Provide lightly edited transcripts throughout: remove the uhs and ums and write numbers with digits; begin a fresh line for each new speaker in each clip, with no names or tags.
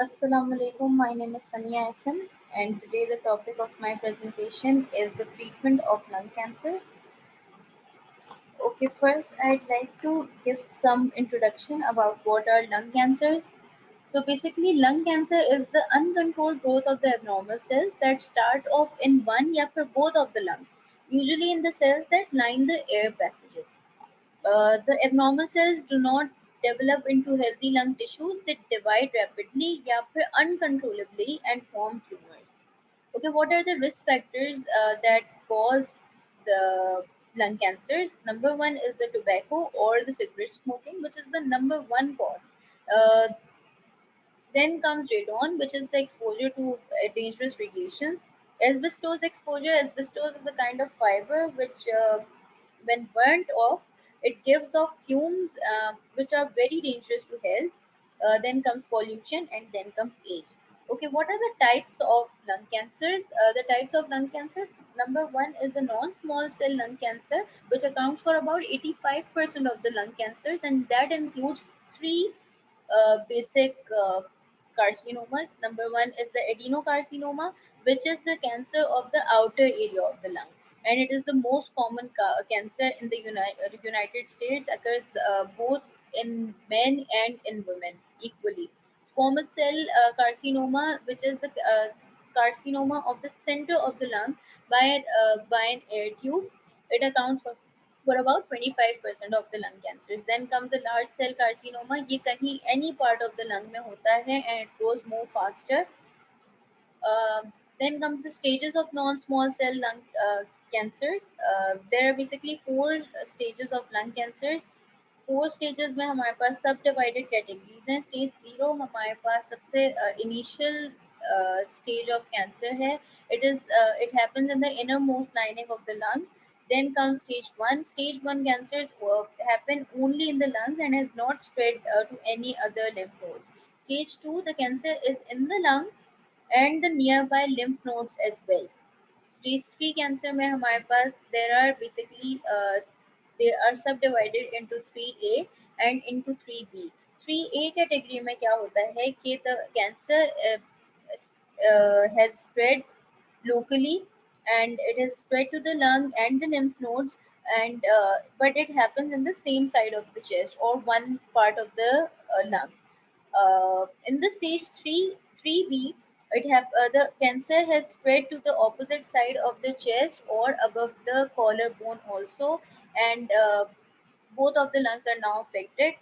Assalamu alaikum. My name is Sania Hassan, and today the topic of my presentation is the treatment of lung cancer. Okay, first I'd like to give some introduction about what are lung cancers. So basically, lung cancer is the uncontrolled growth of the abnormal cells that start off in one or both of the lungs, usually in the cells that line the air passages. The abnormal cells do not develop into healthy lung tissues, they divide rapidly या फिर uncontrollably and form tumors. Okay, what are the risk factors that cause the lung cancers? Number one is the tobacco or the cigarette smoking, which is the number one cause. Uh, then comes radon, which is the exposure to dangerous radiations. Asbestos exposure. Asbestos is a kind of fiber which, when burnt off, it gives off fumes which are very dangerous to health. Then comes pollution, and then comes age. Okay, what are the types of lung cancers? The types of lung cancer. Number one is the non-small cell lung cancer, which accounts for about 85% of the lung cancers, and that includes three basic carcinomas. Number one is the adenocarcinoma, which is the cancer of the outer area of the lung, and it is the most common cancer in the United States. Occurs both in men and in women equally. Squamous cell carcinoma, which is the carcinoma of the center of the lung by an air tube. It accounts for about 25% of the lung cancers. Then comes the large cell carcinoma. ये कहीं any part of the lung में होता है and it grows more faster. Then comes the stages of non-small cell lung cancers. There are basically four stages of lung cancers. Four stages में हमारे पास सब divided categories हैं. Stage zero हमारे पास सबसे इनिशियल स्टेज ऑफ कैंसर है. It happens in the inner most lining of the lung. Then comes stage one. Stage one cancers happen only in the lungs and has not spread to any other lymph nodes. Stage two, the cancer is in the lung and the nearby lymph nodes as well. Stage 3 cancer में हमारे पास there are basically they are subdivided into 3A and into 3B. 3A category में क्या होता है कि the cancer has spread locally and it has spread to the lung and the lymph nodes, and but it happens in the same side of the chest or one part of the lung. In the stage 3, 3B, the cancer has spread to the opposite side of the chest or above the collarbone also, and both of the lungs are now affected,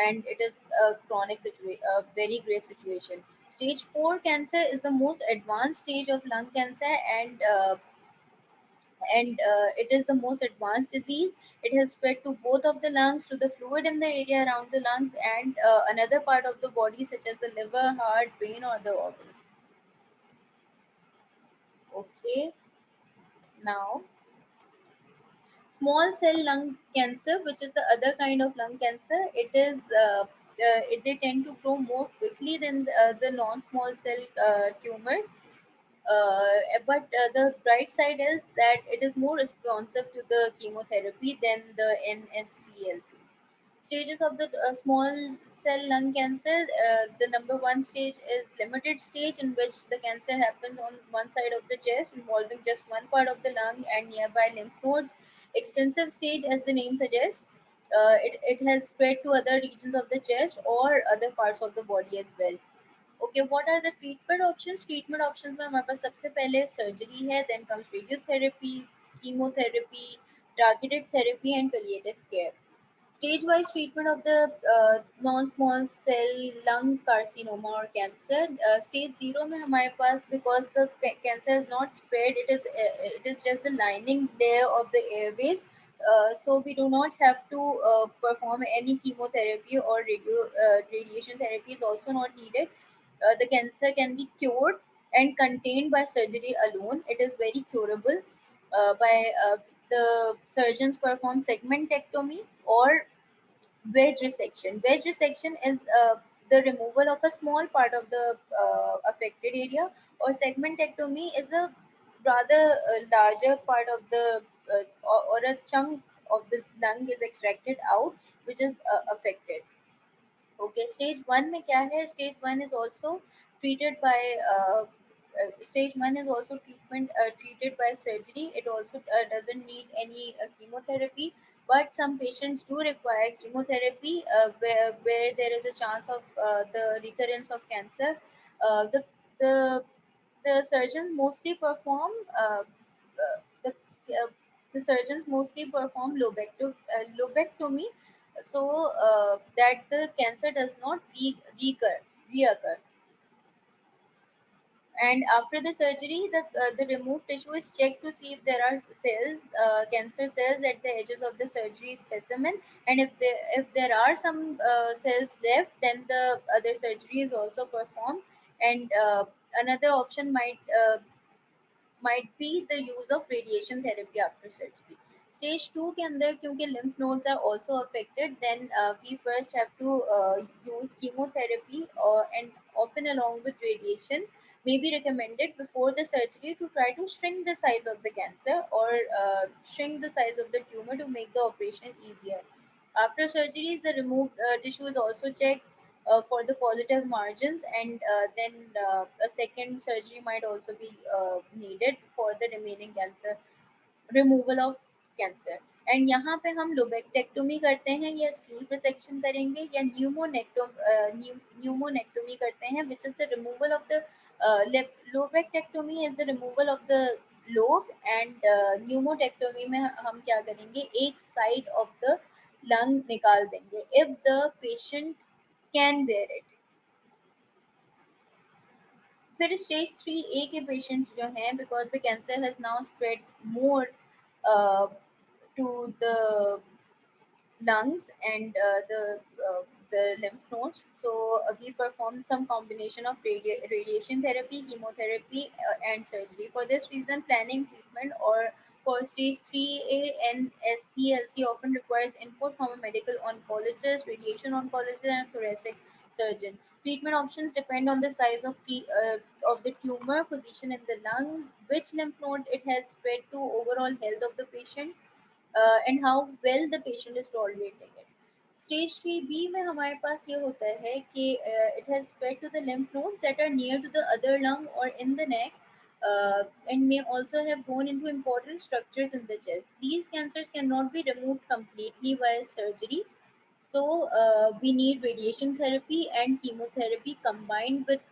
and it is a chronic situation, a very grave situation. Stage 4 cancer is the most advanced stage of lung cancer, and it is the most advanced disease. It has spread to both of the lungs, to the fluid in the area around the lungs, and another part of the body, such as the liver, heart, brain, or the organs. Okay, now small cell lung cancer, which is the other kind of lung cancer, they tend to grow more quickly than the non-small cell tumors. But the bright side is that it is more responsive to the chemotherapy than the NSCLC. Stages of the small cell lung cancer. The number one stage is limited stage, in which the cancer happens on one side of the chest, involving just one part of the lung and nearby lymph nodes. Extensive stage, as the name suggests, it has spread to other regions of the chest or other parts of the body as well. Okay, what are the treatment options? Treatment options में हमारे पास सबसे पहले surgery है, then comes radiotherapy, chemotherapy, targeted therapy and palliative care. Stage wise treatment of the non-small cell lung carcinoma or cancer. Stage 0 में हमारे पास, because the cancer is not spread, it is just the lining layer of the airways. So we do not have to perform any chemotherapy or radiation therapy is also not needed. The cancer can be cured and contained by surgery alone. It is very curable by the surgeons perform segmentectomy or wedge resection. Wedge resection is the removal of a small part of the affected area, or segmentectomy is a rather larger part of the or a chunk of the lung is extracted out, which is affected. Okay, stage one में क्या है? Stage one is also treated by stage one is also treated by surgery. It also doesn't need any chemotherapy, but some patients do require chemotherapy where there is a chance of the recurrence of cancer. The the surgeons mostly perform the uh, the surgeons mostly perform lobectomy, so that the cancer does not reoccur. And after the surgery, the removed tissue is checked to see if there are cells, cancer cells at the edges of the surgery specimen. And if there are some cells left, then the other surgery is also performed. And another option might be the use of radiation therapy after surgery. Stage 2 के अंदर क्योंकि lymph nodes are also affected, then we first have to use chemotherapy, and often along with radiation may be recommended before the surgery to try to shrink the size of the cancer, or shrink the size of the tumor to make the operation easier. After surgery, the removed tissue is also checked for the positive margins, and then a second surgery might also be needed for the remaining cancer, removal of cancer. And यहाँ पे हम लोबेक्टेक्टोमी करते हैं या sleep resection करेंगे या pneumonectomy करते हैं, which is the removal of the lobectomy is the removal of the lobe, and pneumonectomy में हम क्या करेंगे, एक साइड ऑफ द लंग निकाल देंगे if the patient can bear it. फिर स्टेज 3A के पेशेंट्स जो हैं, because the cancer has now spread more to the lungs and the lymph nodes. So we performed some combination of radiation therapy, chemotherapy, and surgery. For this reason, planning treatment or for stage 3A and SCLC often requires input from a medical oncologist, radiation oncologist, and a thoracic surgeon. Treatment options depend on the size of the tumor, position in the lung, which lymph node it has spread to, overall health of the patient, and how well the patient is tolerating it. Stage 3B में हमारे पास ये होता है कि it has spread to the lymph nodes that are near to the other lung or in the neck, and may also have gone into important structures in the chest. These cancers cannot be removed completely by surgery, so we need radiation therapy and chemotherapy combined with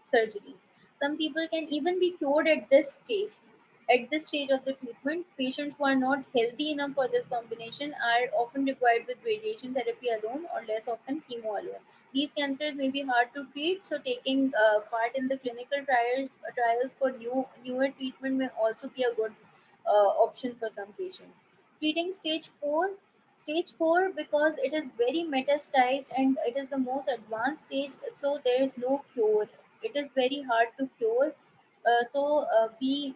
surgery. Some people can even be cured at this stage. At this stage of the treatment, patients who are not healthy enough for this combination are often required with radiation therapy alone or less often chemo alone. These cancers may be hard to treat, so taking part in the clinical trials for newer treatment may also be a good option for some patients. Treating stage 4, because it is very metastasized and it is the most advanced stage, so there is no cure. It is very hard to cure. So we,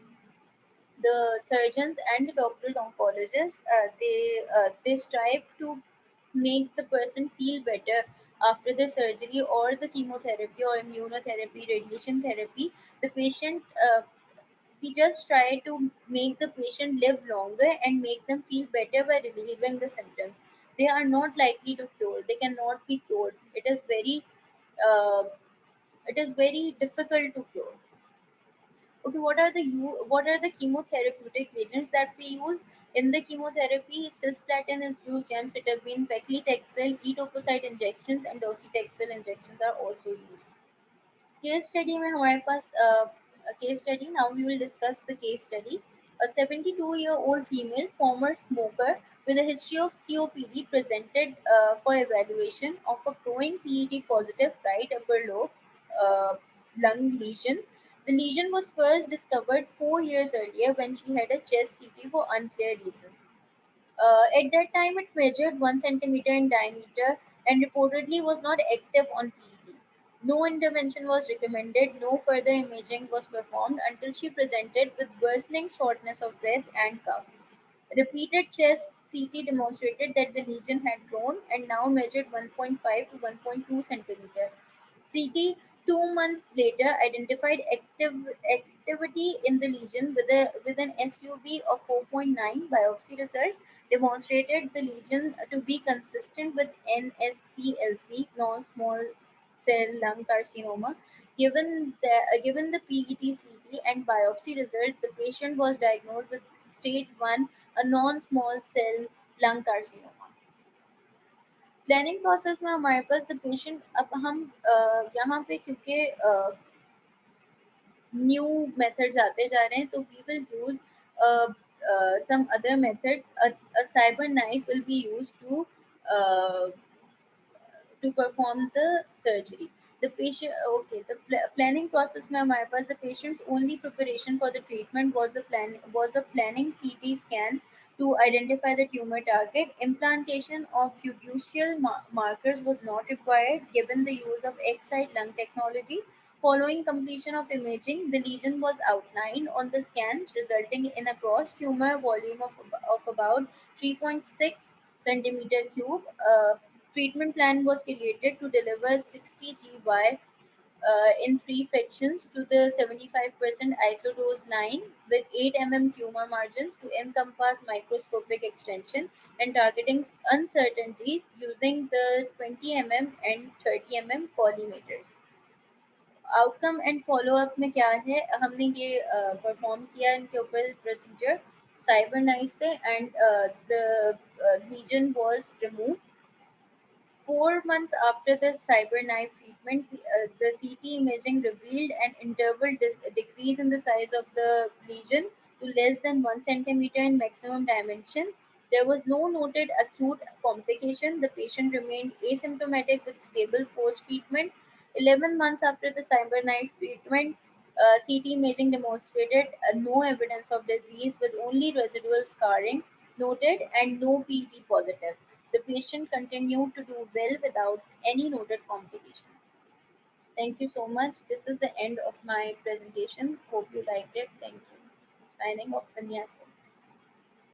the surgeons and the doctors, oncologists, they strive to make the person feel better after the surgery or the chemotherapy or immunotherapy, radiation therapy. The patient, we just try to make the patient live longer and make them feel better by relieving the symptoms. They are not likely to cure. They cannot be cured. Uh, it is very difficult to cure. Okay, what are the chemotherapeutic agents that we use? In the chemotherapy, cisplatin is used, gemcitabine, paclitaxel, etoposide injections, and docetaxel injections are also used. Case study में हमारे पास case study, now we will discuss the case study. A 72-year-old female, former smoker with a history of COPD, presented for evaluation of a growing PET positive right upper lobe lung lesion. The lesion was first discovered 4 years earlier when she had a chest CT for unclear reasons. At that time, it measured 1 centimeter in diameter and reportedly was not active on PET. No intervention was recommended, no further imaging was performed until she presented with worsening shortness of breath and cough. Repeated chest CT demonstrated that the lesion had grown and now measured 1.5 to 1.2 centimeter. CT 2 months later, identified activity in the lesion with an SUV of 4.9. Biopsy results demonstrated the lesion to be consistent with NSCLC, non-small cell lung carcinoma. Given the PET-CT and biopsy results, the patient was diagnosed with stage 1, a non-small cell lung carcinoma. Planning process में हमारे पास the patient अब हम यहाँ पे क्योंकि new methods आते जा रहे हैं तो we will use some other method. A cyber knife will be used to perform the surgery. The patient, okay, the planning process में हमारे पास the patient's only preparation for the treatment was a planning CT scan to identify the tumor target. Implantation of fiducial markers was not required given the use of X-site lung technology. Following completion of imaging, the lesion was outlined on the scans, resulting in a gross tumor volume of about 3.6 centimeter cube. Treatment plan was created to deliver 60 GY in 3 fractions to the 75% isodose line with 8 tumor margins to encompass microscopic extension and targeting uncertainties using the 20 and 30 collimators. Outcome and follow up में क्या है हमने ये perform किया इनके ऊपर procedure cyber knife से and the lesion was remove 4 months after the CyberKnife treatment, the CT imaging revealed an interval decrease in the size of the lesion to less than 1 centimeter in maximum dimension. There was no noted acute complication. The patient remained asymptomatic with stable post treatment. 11 months after the CyberKnife treatment, CT imaging demonstrated no evidence of disease with only residual scarring noted and no PET positive. The patient continued to do well without any noted complications. Thank you so much. This is the end of my presentation. Hope you liked it. Thank you. Signing off, Sanyasi.